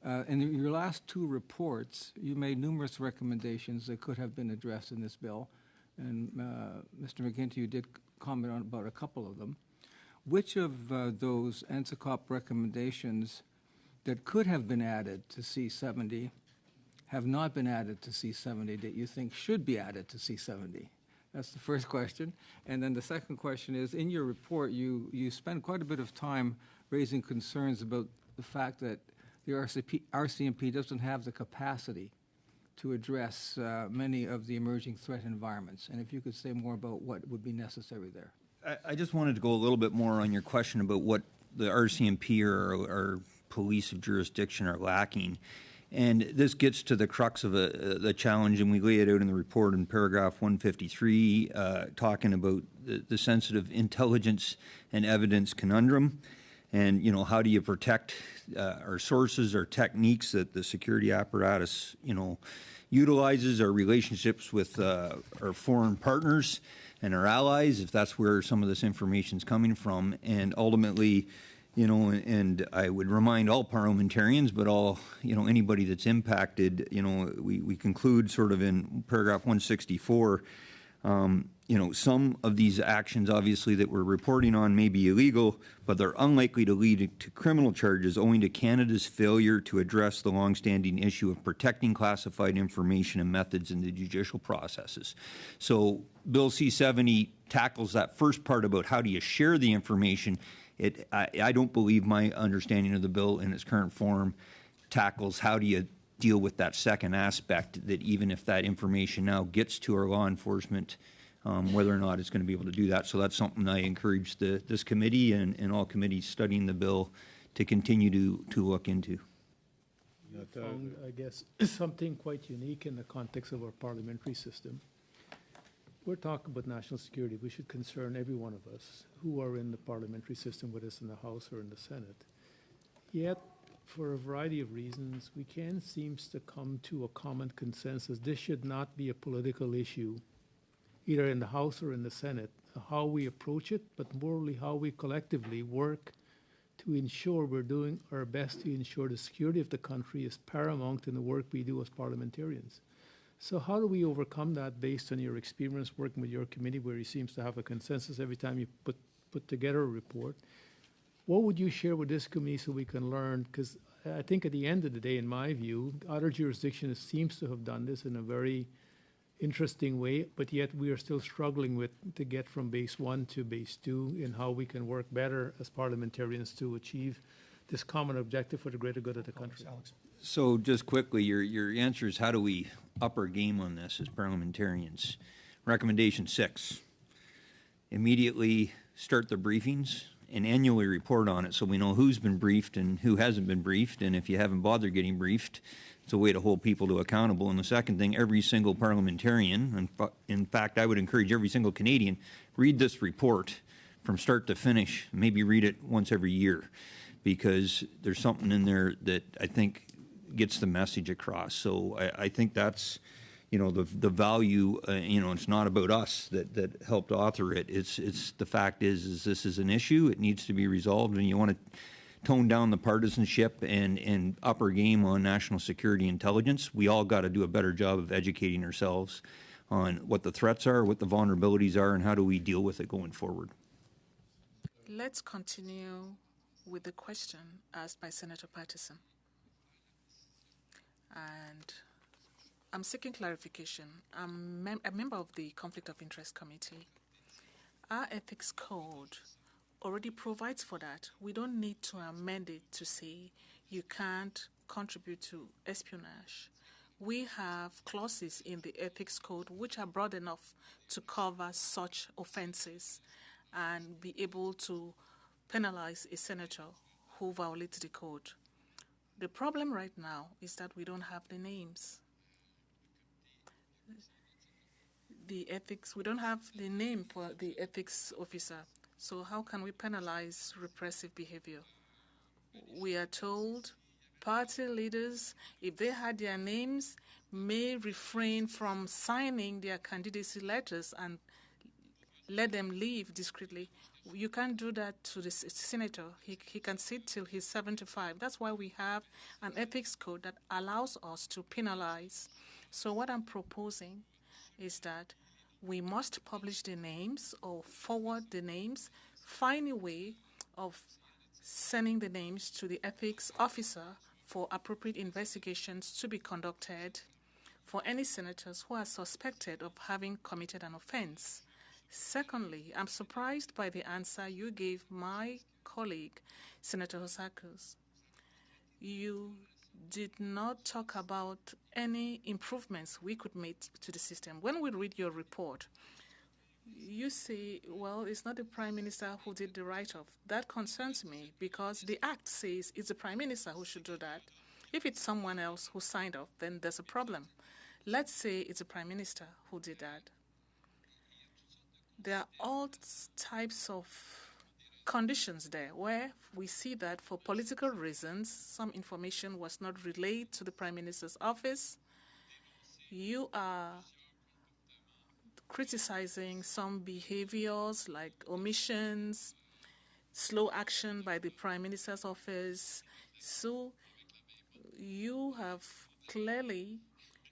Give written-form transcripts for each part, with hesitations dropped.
In your last two reports, you made numerous recommendations that could have been addressed in this bill, and Mr. McGinty, you did comment on about a couple of them. Which of those NSICOP recommendations that could have been added to C70 have not been added to C70 that you think should be added to C70? That's the first question. And then the second question is, in your report, you spend quite a bit of time raising concerns about the fact that the RCMP doesn't have the capacity to address many of the emerging threat environments. And if you could say more about what would be necessary there. I just wanted to go a little bit more on your question about what the RCMP or police of jurisdiction are lacking. And this gets to the crux of the challenge, and we lay it out in the report in paragraph 153, talking about the sensitive intelligence and evidence conundrum. And, you know, how do you protect our sources, our techniques that the security apparatus, you know, utilizes, our relationships with our foreign partners and our allies, if that's where some of this information is coming from. And ultimately, you know, and I would remind all parliamentarians, but all, you know, anybody that's impacted, you know, we conclude sort of in paragraph 164, you know, some of these actions, obviously, that we're reporting on may be illegal, but they're unlikely to lead to criminal charges owing to Canada's failure to address the longstanding issue of protecting classified information and methods in the judicial processes. So Bill C-70 tackles that first part about how do you share the information. I don't believe my understanding of the bill in its current form tackles how do you deal with that second aspect, that even if that information now gets to our law enforcement, whether or not it's going to be able to do that. So that's something I encourage this committee and all committees studying the bill to continue to look into. We found, I guess, something quite unique in the context of our parliamentary system. We're talking about national security. We should concern every one of us who are in the parliamentary system, whether it's in the House or in the Senate. Yet, for a variety of reasons, we can't seem to come to a common consensus. This should not be a political issue, either in the House or in the Senate, how we approach it, but morally how we collectively work to ensure we're doing our best to ensure the security of the country is paramount in the work we do as parliamentarians. So how do we overcome that based on your experience working with your committee, where you seems to have a consensus every time you put together a report? What would you share with this committee so we can learn? Because I think at the end of the day, in my view, other jurisdictions seems to have done this in a very interesting way, but yet we are still struggling to get from base 1 to base 2 in how we can work better as parliamentarians to achieve this common objective for the greater good of the country. Alex. So just quickly, your answer is how do we up our game on this as parliamentarians? Recommendation 6, immediately start the briefings and annually report on it so we know who's been briefed and who hasn't been briefed, and if you haven't bothered getting briefed, it's a way to hold people to accountable. And the second thing, every single parliamentarian, in fact, I would encourage every single Canadian, read this report from start to finish, maybe read it once every year, because there's something in there that I think gets the message across. So I think that's, you know, the value, you know, it's not about us that helped author it. It's the fact is this is an issue. It needs to be resolved, and you want to tone down the partisanship and up our game on national security intelligence. We all got to do a better job of educating ourselves on what the threats are, what the vulnerabilities are, and how do we deal with it going forward. Let's continue with the question asked by Senator Patterson. And I'm seeking clarification. I'm a member of the Conflict of Interest Committee. Our ethics code already provides for that. We don't need to amend it to say you can't contribute to espionage. We have clauses in the ethics code which are broad enough to cover such offenses and be able to penalize a senator who violates the code. The problem right now is that we don't have the names. We don't have the name for the ethics officer. So how can we penalize repressive behavior? We are told party leaders, if they had their names, may refrain from signing their candidacy letters and let them leave discreetly. You can't do that to the senator. He can sit till he's 75. That's why we have an ethics code that allows us to penalize. So what I'm proposing is that we must publish the names or forward the names, find a way of sending the names to the ethics officer for appropriate investigations to be conducted for any senators who are suspected of having committed an offense. Secondly, I'm surprised by the answer you gave my colleague, Senator Hosakos. You did not talk about any improvements we could make to the system. When we read your report, you say, well, it's not the Prime Minister who did the write-off. That concerns me because the Act says it's the Prime Minister who should do that. If it's someone else who signed off, then there's a problem. Let's say it's the Prime Minister who did that. There are all types of conditions there where we see that for political reasons, some information was not relayed to the Prime Minister's office. You are criticizing some behaviors like omissions, slow action by the Prime Minister's office. So you have clearly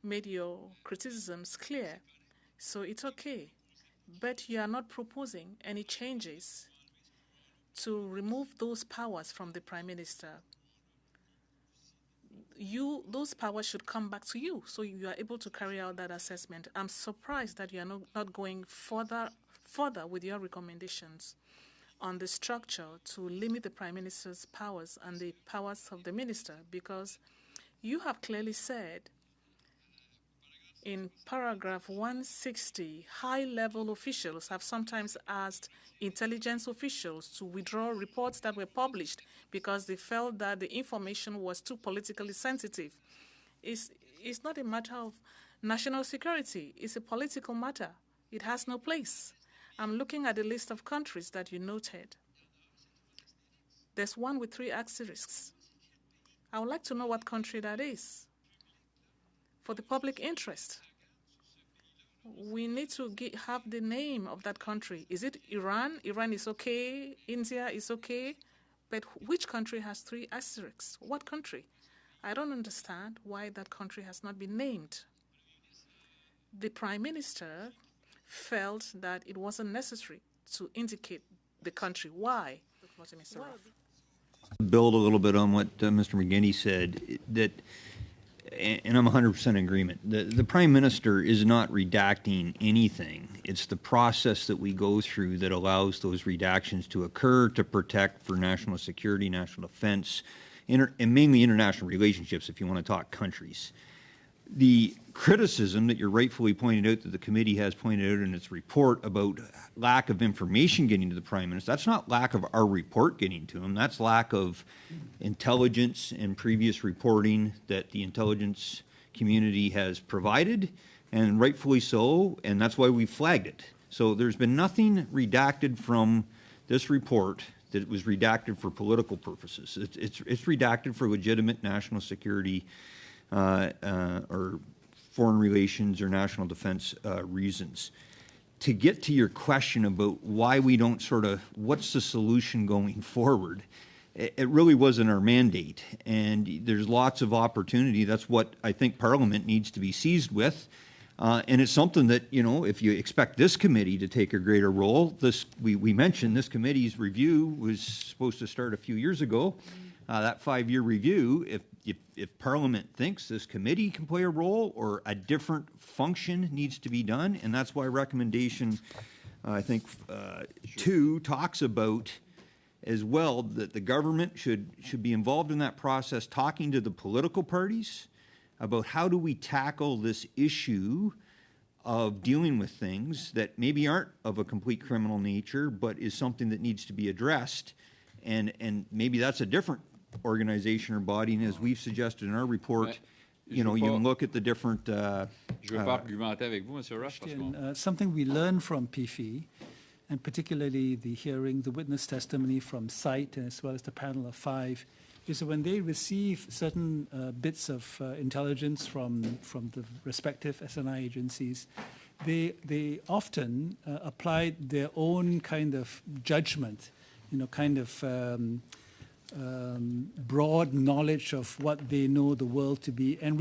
made your criticisms clear. So it's okay. But you are not proposing any changes to remove those powers from the Prime Minister. Those powers should come back to you, so you are able to carry out that assessment. I'm surprised that you are not going further with your recommendations on the structure to limit the Prime Minister's powers and the powers of the minister, because you have clearly said in paragraph 160, high-level officials have sometimes asked intelligence officials to withdraw reports that were published because they felt that the information was too politically sensitive. It's not a matter of national security. It's a political matter. It has no place. I'm looking at the list of countries that you noted. There's one with 3 asterisks. I would like to know what country that is. For the public interest, we need to have the name of that country. Is it Iran? Iran is okay. India is okay. But which country has 3 asterisks? What country? I don't understand why that country has not been named. The Prime Minister felt that it wasn't necessary to indicate the country. Why? Build a little bit on what Mr. McGinty said, and I'm 100% in agreement. The Prime Minister is not redacting anything. It's the process that we go through that allows those redactions to occur to protect for national security, national defense, and mainly international relationships if you want to talk countries. The criticism that you're rightfully pointed out that the committee has pointed out in its report about lack of information getting to the Prime Minister, that's not lack of our report getting to him. That's lack of intelligence and previous reporting that the intelligence community has provided, and rightfully so, and that's why we flagged it. So there's been nothing redacted from this report that was redacted for political purposes. It's redacted for legitimate national security or foreign relations or national defense reasons. To get to your question about why we don't what's the solution going forward, it really wasn't our mandate. And there's lots of opportunity. That's what I think Parliament needs to be seized with. And it's something that, if you expect this committee to take a greater role, we mentioned this committee's review was supposed to start a few years ago. That 5-year review, if Parliament thinks this committee can play a role or a different function needs to be done, and that's why recommendation, I think, 2 talks about as well that the government should be involved in that process, talking to the political parties about how do we tackle this issue of dealing with things that maybe aren't of a complete criminal nature, but is something that needs to be addressed. And maybe that's a different organization or body, and as we've suggested in our report, you can look at the different... Je veux pas argumenter avec vous, Monsieur Rush, parce que... Something we learned from PIFI, and particularly the hearing, the witness testimony from SITE, as well as the panel of 5, is that when they receive certain bits of intelligence from the respective SNI agencies, they often applied their own kind of judgment, kind of broad knowledge of what they know the world to be, and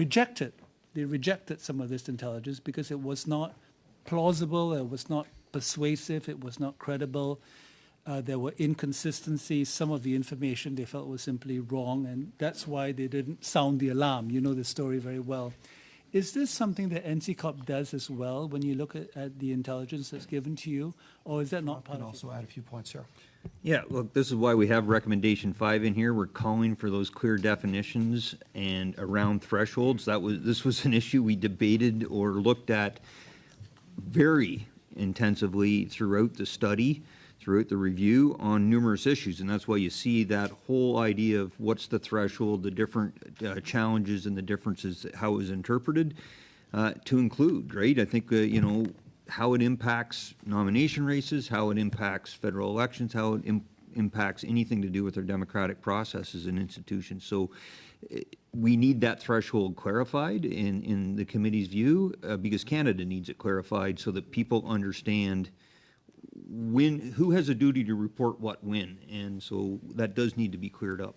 they rejected some of this intelligence because it was not plausible, it was not persuasive, it was not credible. There were inconsistencies. Some of the information they felt was simply wrong, and that's why they didn't sound the alarm. You know the story very well. Is this something that NCCOP does as well when you look at the intelligence that's given to you, or is that not part I can of also add a few points here. Yeah, look, this is why we have recommendation 5 in here. We're calling for those clear definitions and around thresholds. This was an issue we debated or looked at very intensively throughout the study, throughout the review on numerous issues, and that's why you see that whole idea of what's the threshold, the different challenges and the differences, how it was interpreted to include, right? I think, how it impacts nomination races, how it impacts federal elections, how it impacts anything to do with our democratic processes and institutions. So we need that threshold clarified in the committee's view because Canada needs it clarified so that people understand who has a duty to report what when, and so that does need to be cleared up.